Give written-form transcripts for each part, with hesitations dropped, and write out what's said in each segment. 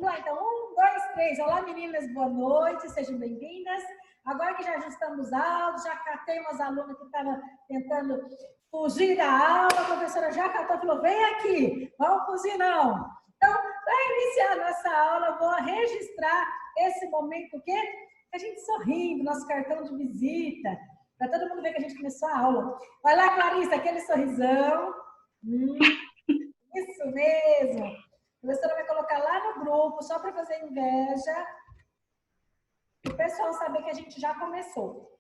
Vamos lá, então. 1, 2, 3. Olá, meninas, boa noite, sejam bem-vindas. Agora que já ajustamos áudio, já catei umas alunas que estavam tentando fugir da aula, a professora já catou e falou, vem aqui, vamos fugir não. Então, para iniciar a nossa aula, vou registrar esse momento, o quê? A gente sorrindo, nosso cartão de visita, para todo mundo ver que a gente começou a aula. Vai lá, Clarissa, aquele sorrisão. Isso mesmo. A professora vai colocar lá no grupo, só para fazer inveja, para o pessoal saber que a gente já começou.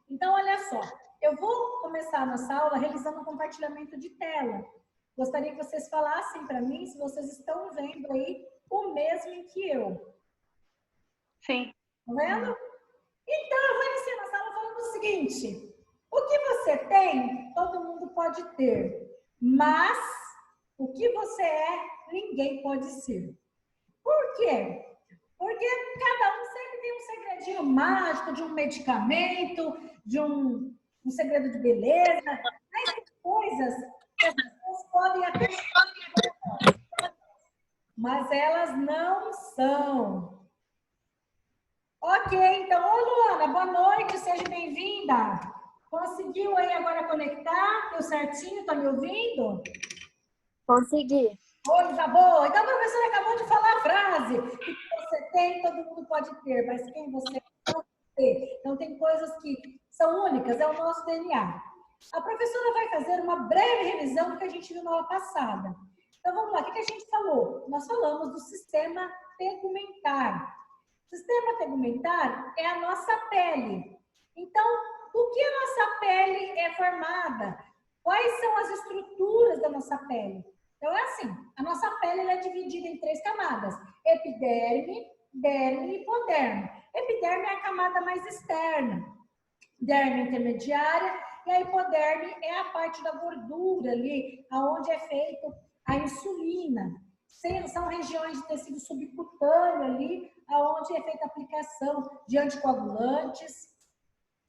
Então, olha só, eu vou começar a nossa aula realizando um compartilhamento de tela. Gostaria que vocês falassem para mim se vocês estão vendo aí o mesmo em que eu. Sim. Tá vendo? Então, eu vou iniciar nossa aula falando o seguinte. O que você tem, todo mundo pode ter. Mas, o que você é, ninguém pode ser. Por quê? Porque cada um sempre tem um segredinho mágico de um medicamento, de um segredo de beleza. Mas tem coisas que as pessoas podem até... mas elas não são. Ok, então, ô Luana, boa noite, seja bem-vinda. Conseguiu aí agora conectar? Deu certinho? Tá me ouvindo? Consegui. Coisa boa. Então, a professora acabou de falar a frase. O que você tem, todo mundo pode ter, mas quem você não tem. Então, tem coisas que são únicas, é o nosso DNA. A professora vai fazer uma breve revisão do que a gente viu na aula passada. Então, vamos lá. O que a gente falou? Nós falamos do sistema tegumentar. O sistema tegumentar é a nossa pele. Então, do que a nossa pele é formada? Quais são as estruturas da nossa pele? Então, é assim, a nossa pele é dividida em 3 camadas. Epiderme, derme e hipoderme. Epiderme é a camada mais externa. Derme intermediária e a hipoderme é a parte da gordura ali, onde é feito a insulina. São regiões de tecido subcutâneo ali, onde é feita a aplicação de anticoagulantes.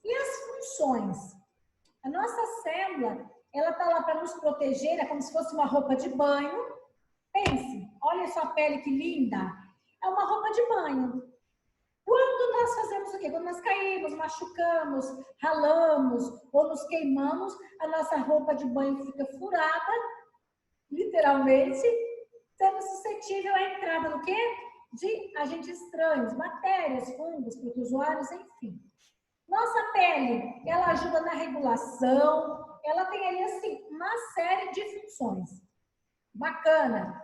E as funções? A nossa célula, ela está lá para nos proteger, é como se fosse uma roupa de banho. Pense, olha sua pele que linda. É uma roupa de banho. Quando nós fazemos o quê? Quando nós caímos, machucamos, ralamos ou nos queimamos, a nossa roupa de banho fica furada, literalmente, sendo suscetível à entrada do quê? De agentes estranhos, bactérias, fungos, protozoários, enfim. Nossa pele, ela ajuda na regulação, ela tem ali, assim, uma série de funções. Bacana.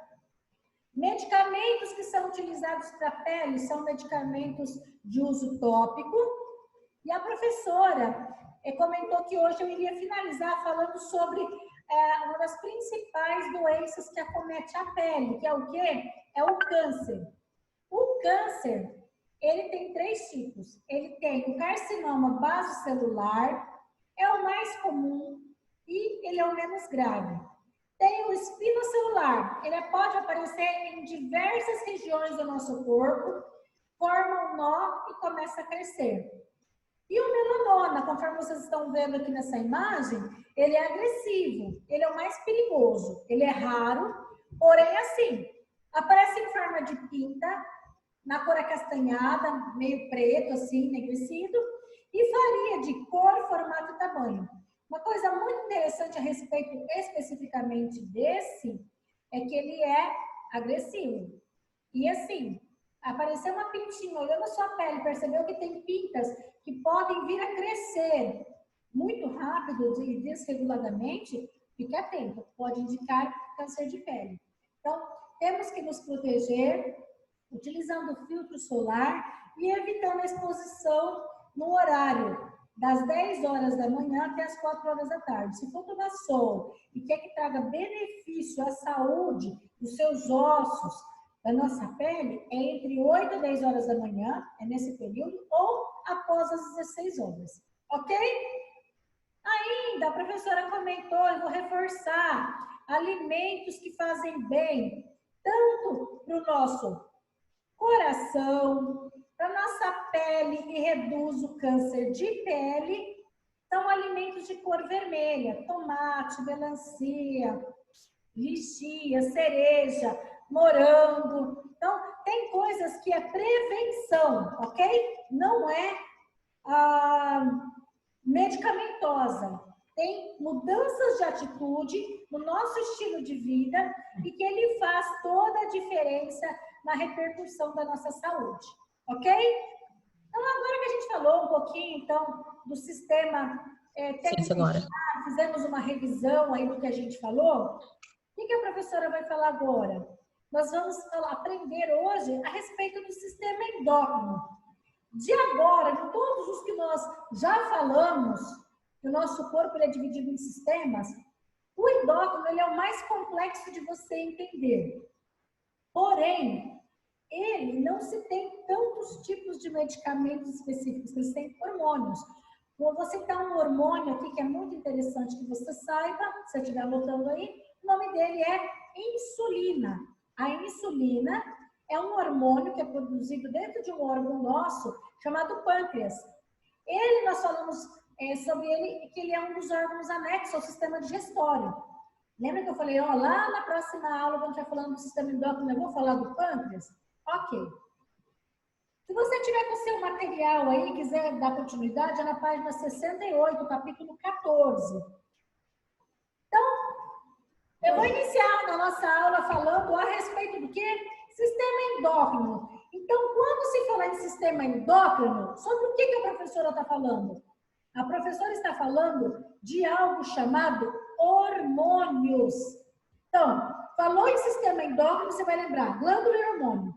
Medicamentos que são utilizados para a pele são medicamentos de uso tópico. E a professora comentou que hoje eu iria finalizar falando sobre uma das principais doenças que acomete a pele, que é o quê? É o câncer. O câncer, ele tem 3 tipos. Ele tem o carcinoma basocelular, é o mais comum e ele é o menos grave. Tem o espinocelular, ele pode aparecer em diversas regiões do nosso corpo, forma um nó e começa a crescer. E o melanoma, conforme vocês estão vendo aqui nessa imagem, ele é agressivo, ele é o mais perigoso, ele é raro, porém assim, aparece em forma de pinta, na cor acastanhada, meio preto, assim, enegrecido, e varia de cor, formato e tamanho. Uma coisa muito interessante a respeito especificamente desse é que ele é agressivo. E assim, apareceu uma pintinha, olhando a sua pele, percebeu que tem pintas que podem vir a crescer muito rápido e desreguladamente, fique atento, pode indicar câncer de pele. Então, temos que nos proteger utilizando o filtro solar e evitando a exposição no horário das 10 horas da manhã até as 4 horas da tarde. Se for tomar sol e quer que traga benefício à saúde dos seus ossos, da nossa pele, é entre 8 e 10 horas da manhã, é nesse período, ou após as 16 horas. Ok? Ainda, a professora comentou, eu vou reforçar, alimentos que fazem bem, tanto para o nosso coração, para nossa pele e reduz o câncer de pele, são alimentos de cor vermelha, tomate, melancia, lichia, cereja, morango. Então, tem que é prevenção, ok? Não é medicamentosa. Tem mudanças de atitude no nosso estilo de vida e que ele faz toda a diferença na repercussão da nossa saúde, ok? Então, agora que a gente falou um pouquinho, então, do sistema técnico, fizemos uma revisão aí do que a gente falou, o que a professora vai falar agora? Nós vamos aprender hoje a respeito do sistema endócrino. De agora, de todos os que nós já falamos, que o nosso corpo ele é dividido em sistemas, o endócrino ele é o mais complexo de você entender. Porém, ele não se tem tantos tipos de medicamentos específicos, eles têm hormônios. Vou citar um hormônio aqui que é muito interessante que você saiba, se você estiver anotando aí, o nome dele é insulina. A insulina é um hormônio que é produzido dentro de um órgão nosso chamado pâncreas. Nós falamos sobre ele, que ele é um dos órgãos anexos ao sistema digestório. Lembra que eu falei, lá na próxima aula, quando a gente vai falando do sistema endócrino, eu vou falar do pâncreas? Ok. Se você tiver com o seu material aí e quiser dar continuidade, é na página 68, capítulo 14. Então, eu vou iniciar na nossa aula falando a respeito do quê? Sistema endócrino. Então, quando se fala em sistema endócrino, sobre o que a professora está falando? A professora está falando de algo chamado hormônios. Então, falou em sistema endócrino, você vai lembrar, glândula e hormônio.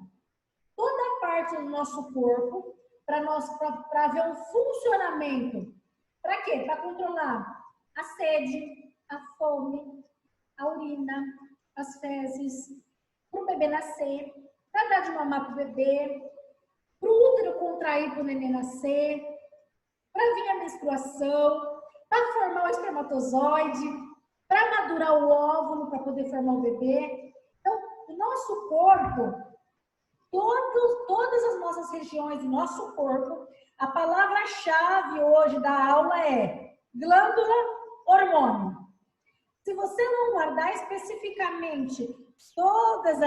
Toda parte do nosso corpo, para ver um funcionamento. Para quê? Para controlar a sede, a fome, a urina, as fezes, para o bebê nascer, para dar de mamar para o bebê, para o útero contrair para o neném nascer, para vir a menstruação, para formar o espermatozoide, para madurar o óvulo, para poder formar o bebê. Então, o nosso corpo, todas as nossas regiões do nosso corpo, a palavra-chave hoje da aula é glândula, hormônio. Se você não guardar especificamente todas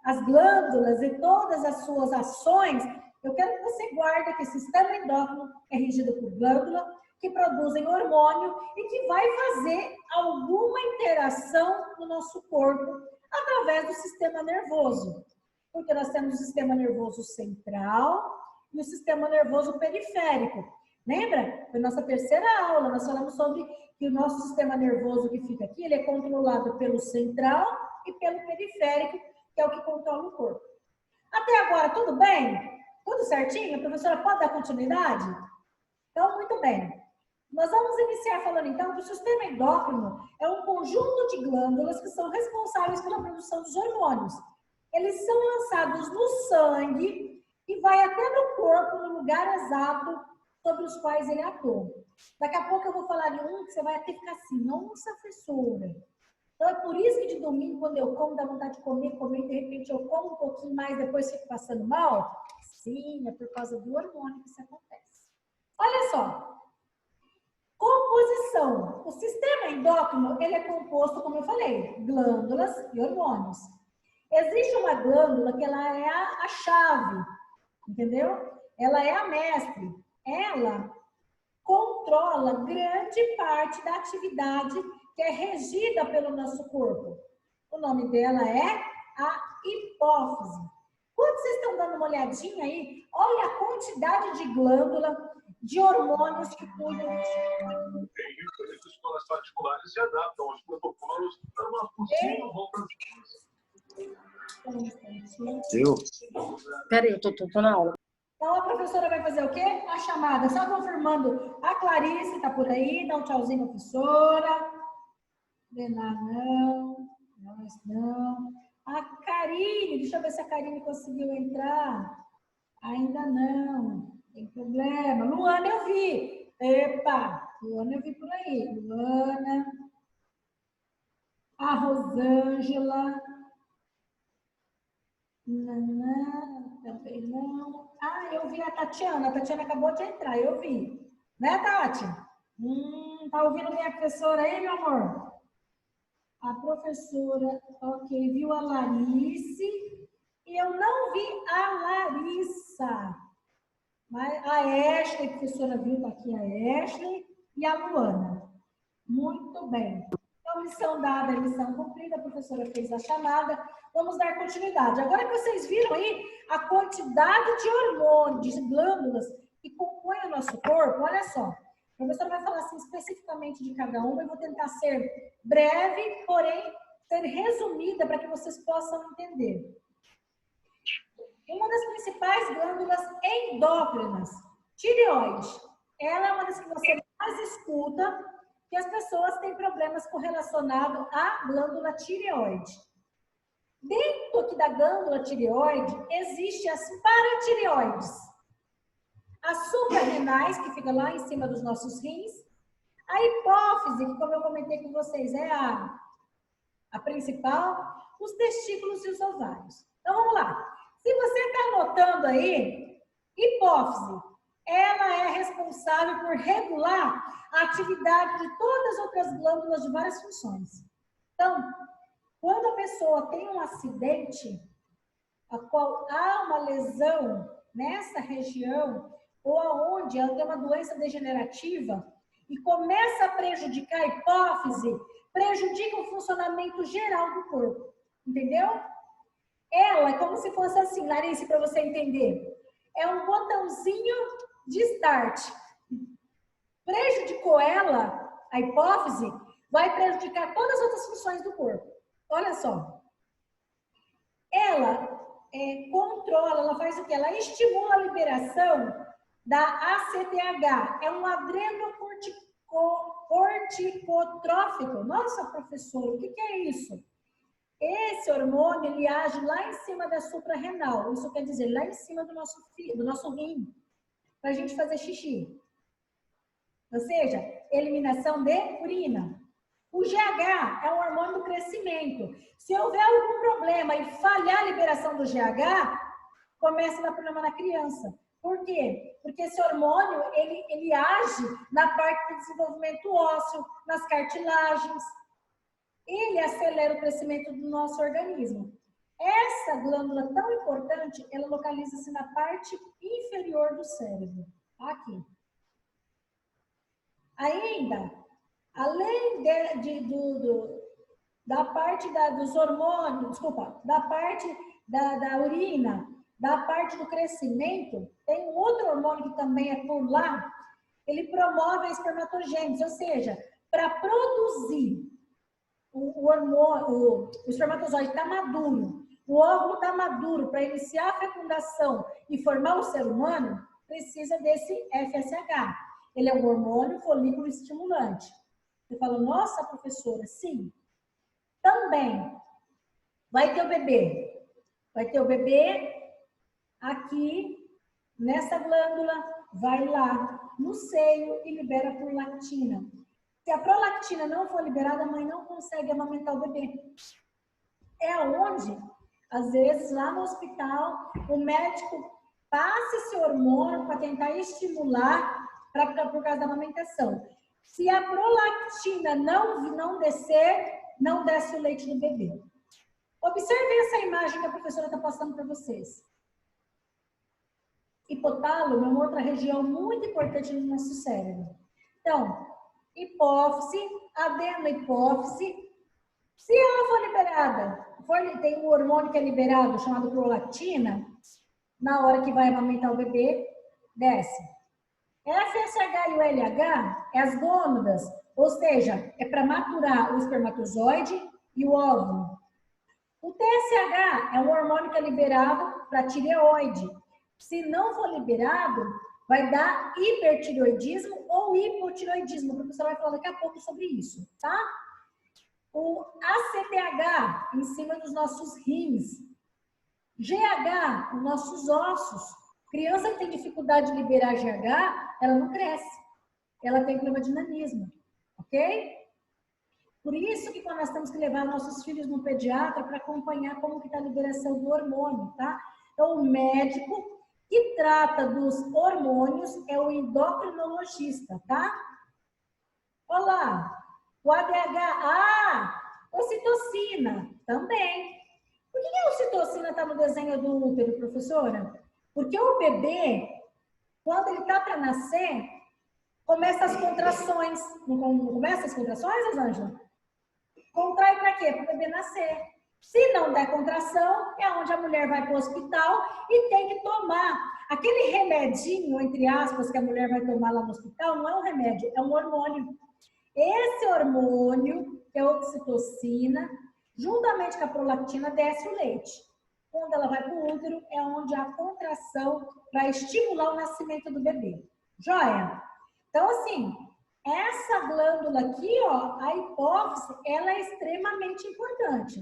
as glândulas e todas as suas ações, eu quero que você guarde que o sistema endócrino é regido por glândula, que produzem hormônio e que vai fazer alguma interação no nosso corpo através do sistema nervoso. Porque nós temos o sistema nervoso central e o sistema nervoso periférico. Lembra? Foi nossa terceira aula, nós falamos sobre que o nosso sistema nervoso que fica aqui, ele é controlado pelo central e pelo periférico, que é o que controla o corpo. Até agora, tudo bem? Tudo certinho? A professora pode dar continuidade? Então, muito bem. Nós vamos iniciar falando, então, que o sistema endócrino é um conjunto de glândulas que são responsáveis pela produção dos hormônios. Eles são lançados no sangue e vai até no corpo, no lugar exato sobre os quais ele atua. Daqui a pouco eu vou falar de um que você vai ter que ficar assim, nossa, professora. Então é por isso que de domingo, quando eu como, dá vontade de comer, e de repente eu como um pouquinho mais, depois fico passando mal. Sim, é por causa do hormônio que isso acontece. Olha só. Composição. O sistema endócrino, ele é composto, como eu falei, glândulas e hormônios. Existe uma glândula que ela é a chave, entendeu? Ela é a mestre. Ela controla grande parte da atividade que é regida pelo nosso corpo. O nome dela é a hipófise. Quando vocês estão dando uma olhadinha aí, olha a quantidade de glândula, de hormônios que cuidam. As escolas particulares se adaptam aos protocolos para uma possível volta Peraí, eu tô na aula. Então, a professora vai fazer o quê? A chamada. Só confirmando. A Clarice está por aí. Dá um tchauzinho, professora. Renan, não. Nós não. A Karine. Deixa eu ver se a Karine conseguiu entrar. Ainda não. Tem problema. Luana, eu vi. Epa. Luana, eu vi por aí. Luana. A Rosângela. Não, também não. Ah, eu vi a Tatiana. A Tatiana acabou de entrar, eu vi. Né, Tati? Tá ouvindo minha professora aí, meu amor? A professora, ok, viu a Larice. E eu não vi a Mas a Ashley, a professora viu, está aqui a Ashley e a Luana. Muito bem. Então, lição dada, lição cumprida, a professora fez a chamada. Vamos dar continuidade. Agora que vocês viram aí a quantidade de hormônios, de glândulas que compõem o nosso corpo, olha só. A professora vai falar assim, especificamente de cada uma. Eu vou tentar ser breve, porém, ser resumida para que vocês possam entender. Uma das principais glândulas endócrinas, tireoide. Ela é uma das que você mais escuta, que as pessoas têm problemas correlacionados à glândula tireoide. Dentro aqui da glândula tireoide, existem as paratireoides. As suprarrenais, que ficam lá em cima dos nossos rins. A hipófise, que como eu comentei com vocês, é a principal. Os testículos e os ovários. Então, vamos lá. Se você está anotando aí, hipófise, ela é responsável por regular a atividade de todas as outras glândulas de várias funções. Então, quando a pessoa tem um acidente, a qual há uma lesão nessa região, ou aonde ela tem uma doença degenerativa, e começa a prejudicar a hipófise, prejudica o funcionamento geral do corpo. Entendeu? Ela é como se fosse assim, Larissa, para você entender. É um botãozinho de start. Prejudicou ela, a hipófise, vai prejudicar todas as outras funções do corpo. Olha só. Ela controla, ela faz o quê? Ela estimula a liberação da ACTH. É um adrenocorticotrófico. Nossa, professor, o que é isso? Esse hormônio, ele age lá em cima da suprarrenal. Isso quer dizer, lá em cima do nosso rim, para a gente fazer xixi. Ou seja, eliminação de urina. O GH é um hormônio do crescimento. Se houver algum problema e falhar a liberação do GH, começa a dar problema na criança. Por quê? Porque esse hormônio, ele age na parte do desenvolvimento ósseo, nas cartilagens. Ele acelera o crescimento do nosso organismo. Essa glândula tão importante, ela localiza-se na parte inferior do cérebro. Aqui. Ainda, além da parte dos hormônios, desculpa, da parte da urina, da parte do crescimento, tem um outro hormônio que também é por lá, ele promove a espermatogênese, ou seja, para produzir o espermatozoide está maduro, o óvulo está maduro para iniciar a fecundação e formar o ser humano, precisa desse FSH. Ele é um hormônio folículo estimulante. Você fala, nossa, professora, sim. Também vai ter o bebê. Vai ter o bebê aqui, nessa glândula, vai lá no seio e libera prolactina. Se a prolactina não for liberada, a mãe não consegue amamentar o bebê. É onde, às vezes, lá no hospital, o médico passa esse hormônio para tentar estimular por causa da amamentação. Se a prolactina não descer, não desce o leite do bebê. Observem essa imagem que a professora está passando para vocês. Hipotálamo é uma outra região muito importante no nosso cérebro. Então, hipófise, adenohipófise. Se ela for liberada, tem um hormônio que é liberado, chamado prolactina, na hora que vai amamentar o bebê, desce. FSH e o LH é as gônadas, ou seja, é para maturar o espermatozoide e o óvulo. O TSH é um hormônio que é liberado para tireoide. Se não for liberado, vai dar hipertireoidismo ou hipotireoidismo. A professora vai falar daqui a pouco sobre isso, tá? O ACTH, em cima dos nossos rins. GH, os nossos ossos. Criança que tem dificuldade de liberar GH, ela não cresce. Ela tem problema de nanismo, ok? Por isso que quando nós temos que levar nossos filhos no pediatra para acompanhar como que está a liberação do hormônio, tá? Então, o médico que trata dos hormônios é o endocrinologista, tá? Olha lá, o ADH, ocitocina, também. Por que a ocitocina está no desenho do útero, professora? Porque o bebê, Quando ele está para nascer, começa as contrações. Não começa as contrações, Rosângela? Contrai para quê? Para o bebê nascer. Se não der contração, é onde a mulher vai para o hospital e tem que tomar aquele remedinho, entre aspas, que a mulher vai tomar lá no hospital, não é um remédio, é um hormônio. Esse hormônio, que é a oxitocina, juntamente com a prolactina, desce o leite. Quando ela vai para o útero, é onde há contração para estimular o nascimento do bebê. Joia? Então, assim, essa glândula aqui, ó, a hipófise, ela é extremamente importante.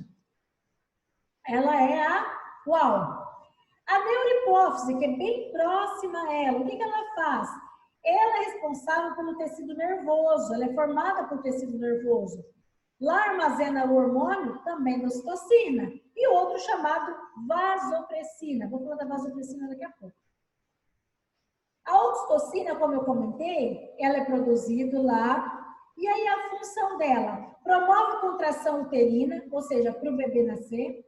Ela é a neurohipófise, que é bem próxima a ela. O que ela faz? Ela é responsável pelo tecido nervoso, ela é formada por tecido nervoso. Lá armazena o hormônio também da ocitocina e outro chamado vasopressina. Vou falar da vasopressina daqui a pouco. A ocitocina, como eu comentei, ela é produzida lá e aí a função dela promove contração uterina, ou seja, para o bebê nascer,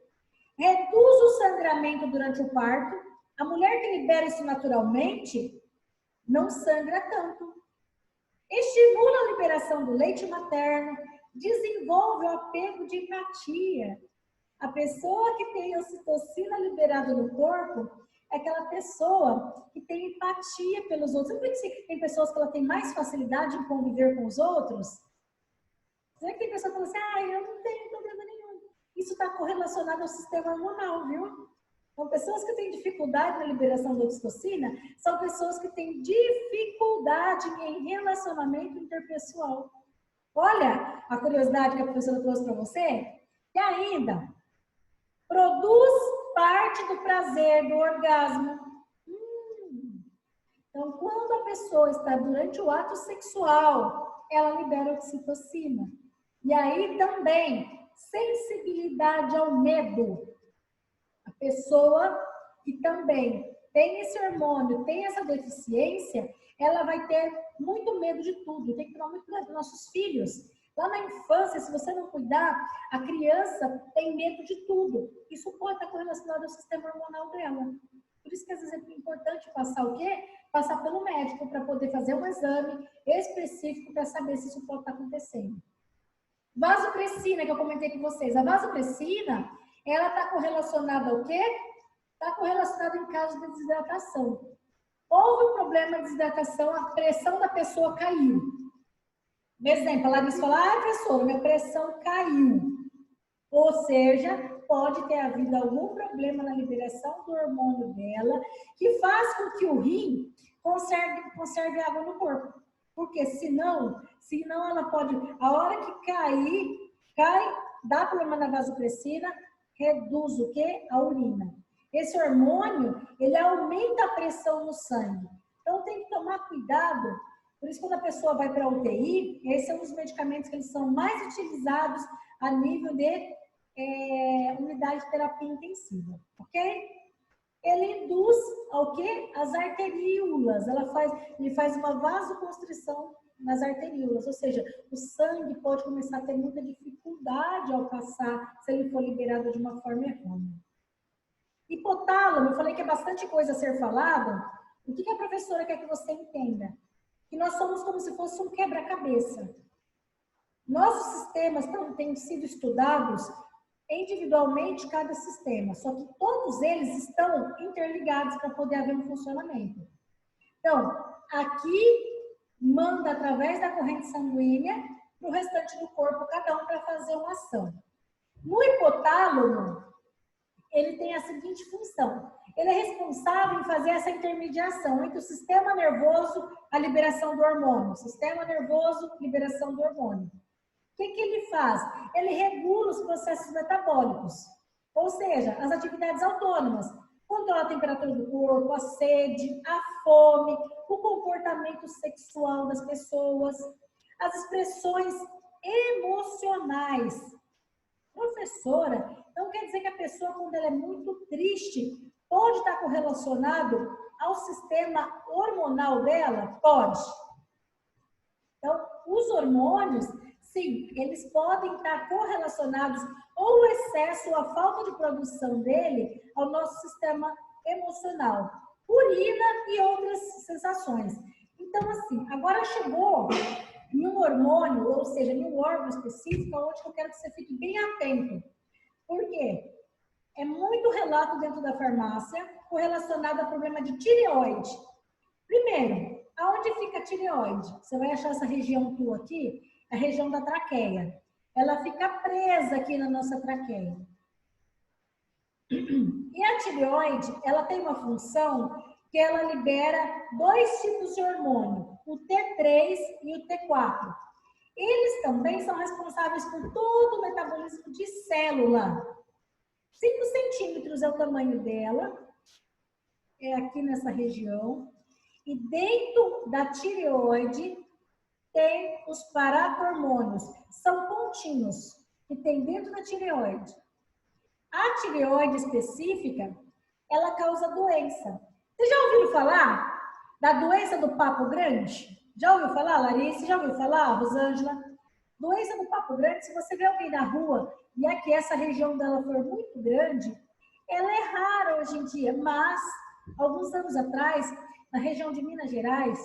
reduz o sangramento durante o parto. A mulher que libera isso naturalmente não sangra tanto. Estimula a liberação do leite materno, desenvolve o apego de empatia. A pessoa que tem ocitocina liberada no corpo é aquela pessoa que tem empatia pelos outros. Sabe por que tem pessoas que ela tem mais facilidade em conviver com os outros? Será que tem pessoa que fala assim, eu não tenho problema nenhum. Isso está correlacionado ao sistema hormonal, viu? Então, pessoas que têm dificuldade na liberação da ocitocina são pessoas que têm dificuldade em relacionamento interpessoal. Olha a curiosidade que a professora trouxe para você. E ainda, produz parte do prazer, do orgasmo. Então, quando a pessoa está durante o ato sexual, ela libera ocitocina. E aí também, sensibilidade ao medo. A pessoa que também tem esse hormônio, tem essa deficiência, ela vai ter muito medo de tudo. Tem que tomar muito cuidado dos nossos filhos. Lá na infância, se você não cuidar, a criança tem medo de tudo. Isso pode estar correlacionado ao sistema hormonal dela. Por isso que às vezes é importante passar o quê? Passar pelo médico para poder fazer um exame específico para saber se isso pode estar acontecendo. Vasopressina, que eu comentei com vocês. A vasopressina, ela está correlacionada ao quê? Está correlacionada em caso de desidratação. Houve um problema de desidratação, a pressão da pessoa caiu. Por exemplo, a Larissa fala, professora, minha pressão caiu. Ou seja, pode ter havido algum problema na liberação do hormônio dela, que faz com que o rim conserve água no corpo. Porque senão ela pode, a hora que cai, dá problema na vasopressina, reduz o quê? A urina. Esse hormônio, ele aumenta a pressão no sangue. Então tem que tomar cuidado. Por isso, quando a pessoa vai para a UTI, esses são os medicamentos que eles são mais utilizados a nível de unidade de terapia intensiva, ok? Ele induz ao quê? As arteríolas. Ele faz uma vasoconstrição nas arteríolas, ou seja, o sangue pode começar a ter muita dificuldade ao passar se ele for liberado de uma forma errônea. Hipotálamo, eu falei que é bastante coisa a ser falada. O que a professora quer que você entenda? Que nós somos como se fosse um quebra-cabeça. Nossos sistemas têm sido estudados individualmente, cada sistema, só que todos eles estão interligados para poder haver um funcionamento. Então, aqui manda através da corrente sanguínea para o restante do corpo, cada um para fazer uma ação. No hipotálamo, ele tem a seguinte função. Ele é responsável em fazer essa intermediação entre o sistema nervoso, a liberação do hormônio. Sistema nervoso, liberação do hormônio. O que ele faz? Ele regula os processos metabólicos, ou seja, as atividades autônomas. Controla a temperatura do corpo, a sede, a fome, o comportamento sexual das pessoas, as expressões emocionais. Professora, então quer dizer que a pessoa, quando ela é muito triste, pode estar correlacionado ao sistema hormonal dela? Pode. Então, os hormônios, sim, eles podem estar correlacionados ou o excesso ou a falta de produção dele ao nosso sistema emocional. urina e outras sensações. Então, assim, agora chegou em um hormônio, ou seja, em um órgão específico, onde eu quero que você fique bem atento. Por quê? É muito relato dentro da farmácia correlacionado a problema de tireoide. Primeiro, aonde fica a tireoide? Você vai achar essa região tua aqui, a região da traqueia. Ela fica presa aqui na nossa traqueia. E a tireoide, ela tem uma função que ela libera 2 tipos de hormônio, o T3 e o T4. Eles também são responsáveis por todo o metabolismo de célula. 5 centímetros é o tamanho dela, é aqui nessa região. E dentro da tireoide tem os paratormônios, são pontinhos que tem dentro da tireoide. A tireoide específica, ela causa doença. Você já ouviu falar da doença do papo grande? Já ouviu falar, Larissa? Já ouviu falar, Rosângela? Doença do papo grande, se você vê alguém na rua e aqui essa região dela for muito grande, ela é rara hoje em dia, mas alguns anos atrás, na região de Minas Gerais,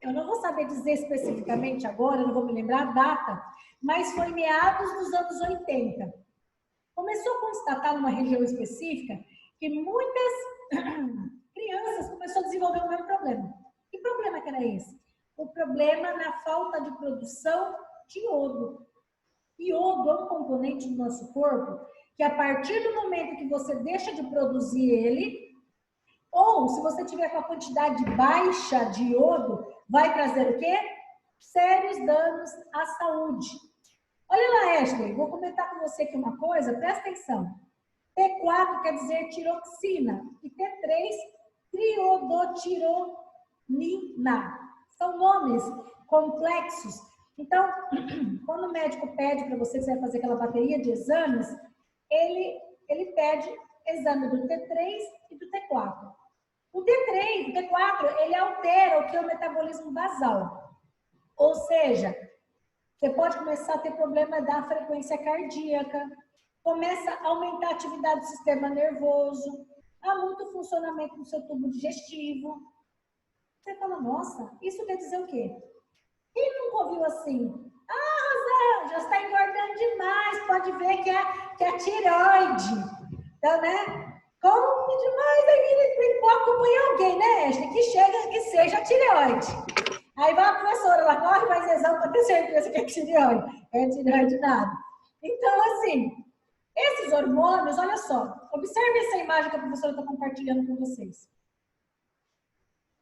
eu não vou saber dizer especificamente agora, não vou me lembrar a data, mas foi meados dos anos 80. Começou a constatar numa região específica que muitas crianças começaram a desenvolver o mesmo problema. Que problema que era esse? O problema na falta de produção de iodo. Iodo é um componente do nosso corpo que a partir do momento que você deixa de produzir ele, ou se você tiver com a quantidade baixa de iodo, vai trazer o quê? Sérios danos à saúde. Olha lá, Ashley, vou comentar com você aqui uma coisa, presta atenção. T4 quer dizer tiroxina e T3, triodotironina. São nomes complexos. Então, quando o médico pede para você que você vai fazer aquela bateria de exames, ele pede exame do T3 e do T4. O T3, o T4, ele altera o que é o metabolismo basal. Ou seja, você pode começar a ter problema da frequência cardíaca, começa a aumentar a atividade do sistema nervoso, há muito funcionamento no seu tubo digestivo. Você fala, nossa, isso quer dizer o quê? Quem nunca ouviu assim? Ah, Rosângela, já está engordando demais, pode ver que é tireoide. Então, né? Come demais, aí pode acompanhar alguém, né, Ashley? Que seja a tireoide. Aí vai a professora, ela corre, faz exame para ter certeza que é tireoide. É tireoide nada. Então, assim, esses hormônios, olha só, observe essa imagem que a professora está compartilhando com vocês.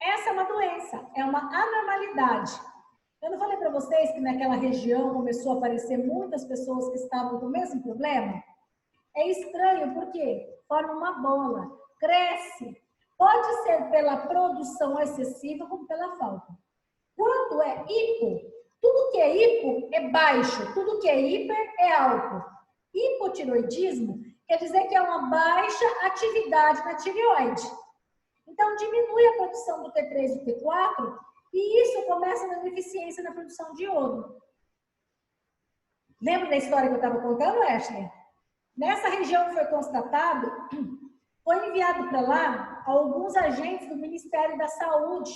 Essa é uma doença, é uma anormalidade. Eu não falei para vocês que naquela região começou a aparecer muitas pessoas que estavam com o mesmo problema? É estranho, porque forma uma bola, cresce. Pode ser pela produção excessiva como pela falta. Quando é hipo, tudo que é hipo é baixo, tudo que é hiper é alto. Hipotiroidismo quer dizer que é uma baixa atividade na tireoide. Então, diminui a produção do T3 e do T4 e isso começa a dar deficiência na produção de iodo. Lembra da história que eu estava contando, Ashley? Nessa região que foi constatado, foi enviado para lá alguns agentes do Ministério da Saúde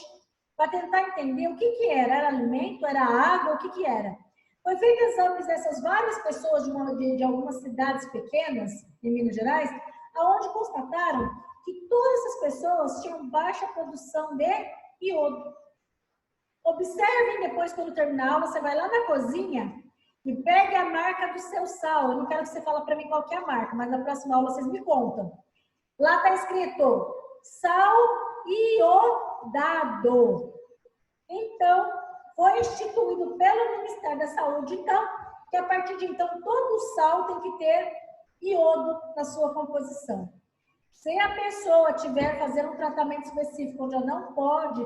para tentar entender o que era. Era alimento, era água, o que era. Foi feito exames dessas várias pessoas de algumas cidades pequenas, em Minas Gerais, onde constataram que todas essas pessoas tinham baixa produção de iodo. Observem depois, quando terminar a aula, você vai lá na cozinha e pegue a marca do seu sal. Eu não quero que você fale para mim qual que é a marca, mas na próxima aula vocês me contam. Lá está escrito sal iodado. Então, foi instituído pelo Ministério da Saúde, então, que a partir de então, todo sal tem que ter iodo na sua composição. Se a pessoa tiver fazendo um tratamento específico onde ela não pode,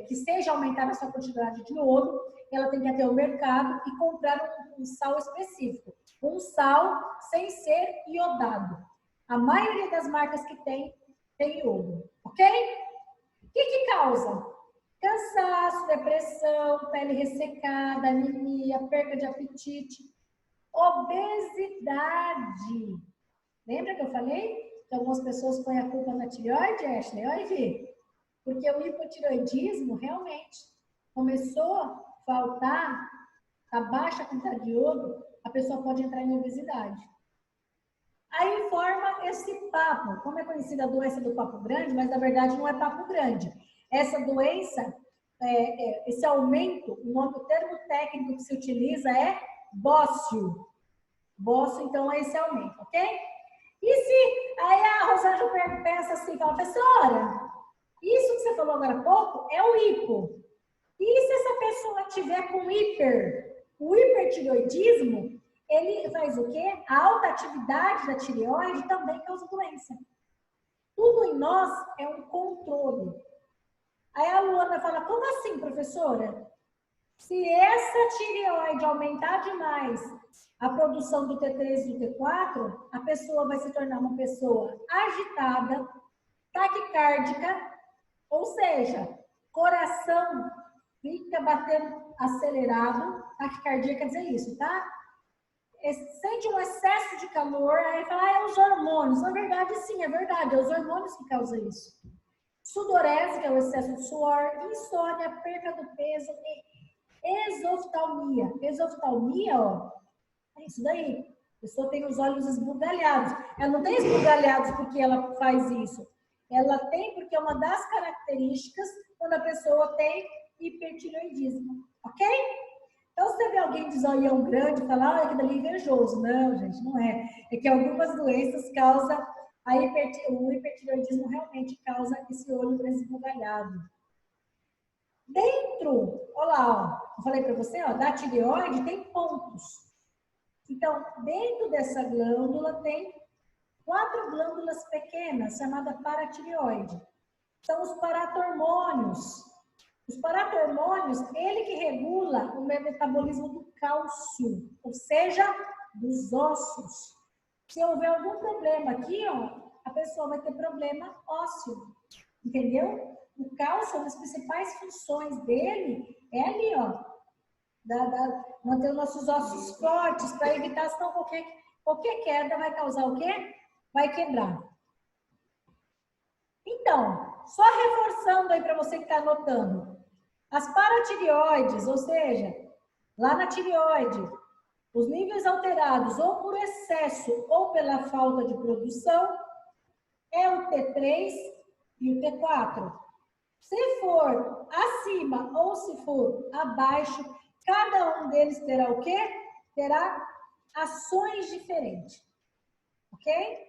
que seja aumentar a sua quantidade de iodo, ela tem que ir até o mercado e comprar um sal específico. Um sal sem ser iodado. A maioria das marcas que tem iodo, ok? O que causa? Cansaço, depressão, pele ressecada, anemia, perda de apetite, obesidade. Lembra que eu falei? que algumas pessoas põem a culpa na tireoide, Ashley? Olha aqui. Porque o hipotireoidismo realmente começou a faltar, a baixa quantidade de iodo, a pessoa pode entrar em obesidade. Aí forma esse papo, como é conhecida a doença do papo grande, mas na verdade não é papo grande. Essa doença, esse aumento, o termo técnico que se utiliza é bócio. Bócio, então, é esse aumento, ok? E se aí a Rosângela pensa assim, fala, professora, isso que você falou agora há pouco é o hipo. E se essa pessoa tiver com o hipertireoidismo, ele faz o quê? A alta atividade da tireoide também causa doença. Tudo em nós é um controle. Aí a Luana fala, como assim, professora? Se essa tireoide aumentar demais a produção do T3 e do T4, a pessoa vai se tornar uma pessoa agitada, taquicárdica, ou seja, coração fica batendo acelerado, taquicardia quer dizer isso, tá? Sente um excesso de calor, aí fala, é os hormônios. Na verdade, sim, é verdade, é os hormônios que causam isso. Sudorese, que é o excesso de suor, insônia, perda do peso e exoftalmia. Exoftalmia, ó, é isso daí. A pessoa tem os olhos esbugalhados. Ela não tem esbugalhados porque ela faz isso. Ela tem porque é uma das características quando a pessoa tem hipertireoidismo, ok? Então, se você vê alguém de zoião grande e falar, ah, aquilo ali é invejoso. Não, gente, não é. É que algumas doenças causam, o hipertireoidismo realmente causa esse olho esbugalhado. Dentro, olha lá, ó, eu falei para você, ó, da tireoide tem pontos. Então, dentro dessa glândula tem 4 glândulas pequenas, chamadas paratireoide. São os paratormônios. Os paratormônios, ele que regula o metabolismo do cálcio, ou seja, dos ossos. Se houver algum problema aqui, ó, a pessoa vai ter problema ósseo, entendeu? O cálcio, uma das principais funções dele é ali, ó, manter os nossos ossos fortes para evitar, senão qualquer queda vai causar o quê? Vai quebrar. Então, só reforçando aí para você que está anotando, as paratireoides, ou seja, lá na tireoide, os níveis alterados ou por excesso ou pela falta de produção é o T3 e o T4. Se for acima ou se for abaixo, cada um deles terá o quê? Terá ações diferentes. Ok?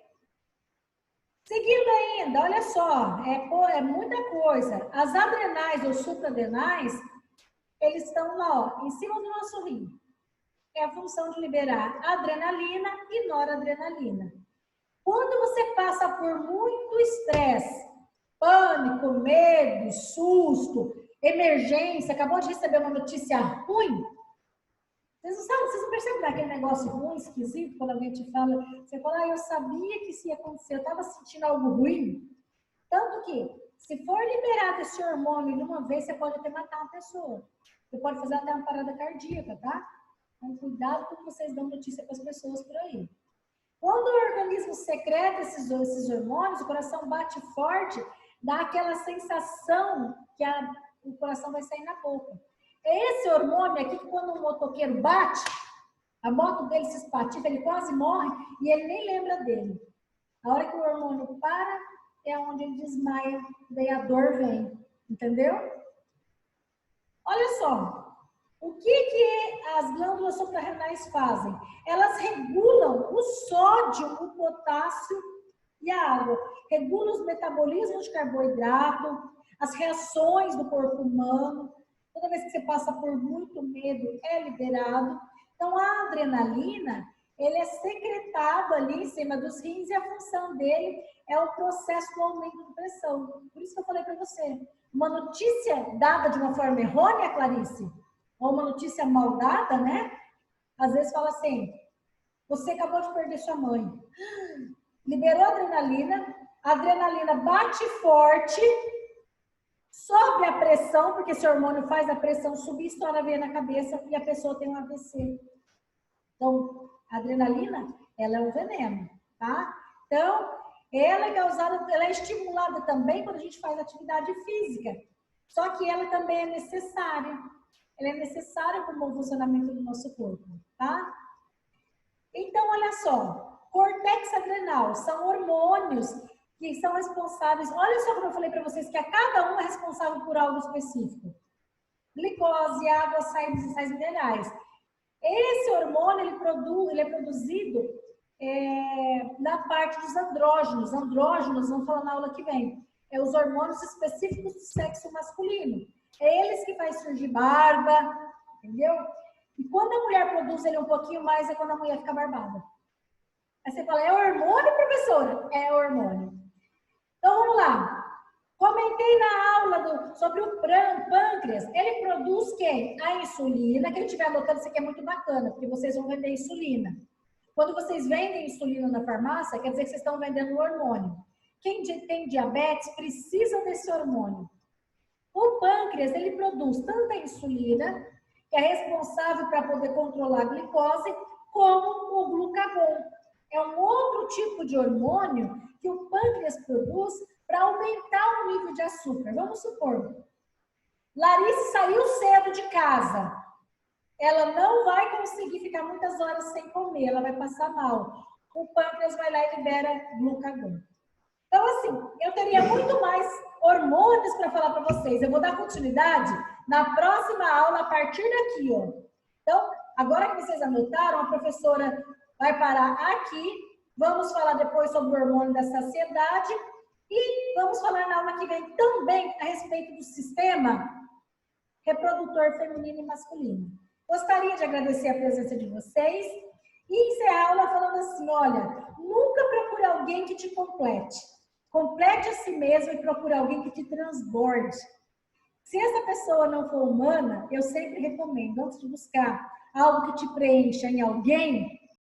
Seguindo ainda, olha só, é muita coisa. As adrenais ou supraadrenais, eles estão lá, ó, em cima do nosso rim. É a função de liberar adrenalina e noradrenalina. Quando você passa por muito estresse, pânico, medo, susto, emergência, acabou de receber uma notícia ruim, vocês não sabem, vocês não percebem aquele negócio ruim, esquisito, quando alguém te fala, você fala, eu sabia que isso ia acontecer, eu estava sentindo algo ruim. Tanto que, se for liberado esse hormônio de uma vez, você pode até matar uma pessoa. Você pode fazer até uma parada cardíaca, tá? Então, cuidado com vocês dão notícia para as pessoas por aí. Quando o organismo secreta esses hormônios, o coração bate forte, dá aquela sensação que o coração vai sair na boca. É esse hormônio aqui que quando um motoqueiro bate, a moto dele se espatifa, ele quase morre e ele nem lembra dele. A hora que o hormônio para, é onde ele desmaia, daí a dor vem. Entendeu? Olha só. O que as glândulas suprarrenais fazem? Elas regulam o sódio, o potássio e a água. Regulam os metabolismos de carboidrato, as reações do corpo humano. Toda vez que você passa por muito medo, é liberado. Então, a adrenalina, ele é secretado ali em cima dos rins e a função dele é o processo do aumento de pressão. Por isso que eu falei para você. Uma notícia dada de uma forma errônea, Clarice, ou uma notícia mal dada, né? Às vezes fala assim, você acabou de perder sua mãe. Liberou a adrenalina bate forte, sobe a pressão, porque esse hormônio faz a pressão subir, estoura a veia na cabeça e a pessoa tem um AVC. Então, a adrenalina, ela é um veneno, tá? Então, ela é causada, ela é estimulada também quando a gente faz atividade física. Só que ela também é necessária. Ela é necessária para o bom funcionamento do nosso corpo, tá? Então, olha só, córtex adrenal são hormônios que são responsáveis. Olha só como eu falei para vocês que a cada um é responsável por algo específico. Glicose, água, sais minerais. Esse hormônio ele é produzido na parte dos andrógenos. Andrógenos, vamos falar na aula que vem. É os hormônios específicos do sexo masculino. É eles que faz surgir barba, entendeu? E quando a mulher produz ele um pouquinho mais, é quando a mulher fica barbada. Aí você fala, é hormônio, professora? É hormônio. Então, vamos lá. Comentei na aula sobre o pâncreas. Ele produz quem? A insulina. Quem estiver anotando, isso aqui é muito bacana, porque vocês vão vender insulina. Quando vocês vendem insulina na farmácia, quer dizer que vocês estão vendendo o hormônio. Quem tem diabetes precisa desse hormônio. O pâncreas, ele produz tanta insulina, que é responsável para poder controlar a glicose, como o glucagon. É um outro tipo de hormônio que o pâncreas produz para aumentar o nível de açúcar. Vamos supor, Larissa saiu cedo de casa. Ela não vai conseguir ficar muitas horas sem comer, ela vai passar mal. O pâncreas vai lá e libera glucagon. Então, assim, eu teria muito mais hormônios para falar para vocês. Eu vou dar continuidade na próxima aula a partir daqui, ó. Então, agora que vocês anotaram, a professora vai parar aqui. Vamos falar depois sobre o hormônio da saciedade. E vamos falar na aula que vem também a respeito do sistema reprodutor feminino e masculino. Gostaria de agradecer a presença de vocês e encerrar a aula falando assim, olha, nunca procure alguém que te complete. Complete a si mesmo e procure alguém que te transborde. Se essa pessoa não for humana, eu sempre recomendo, antes de buscar algo que te preencha em alguém,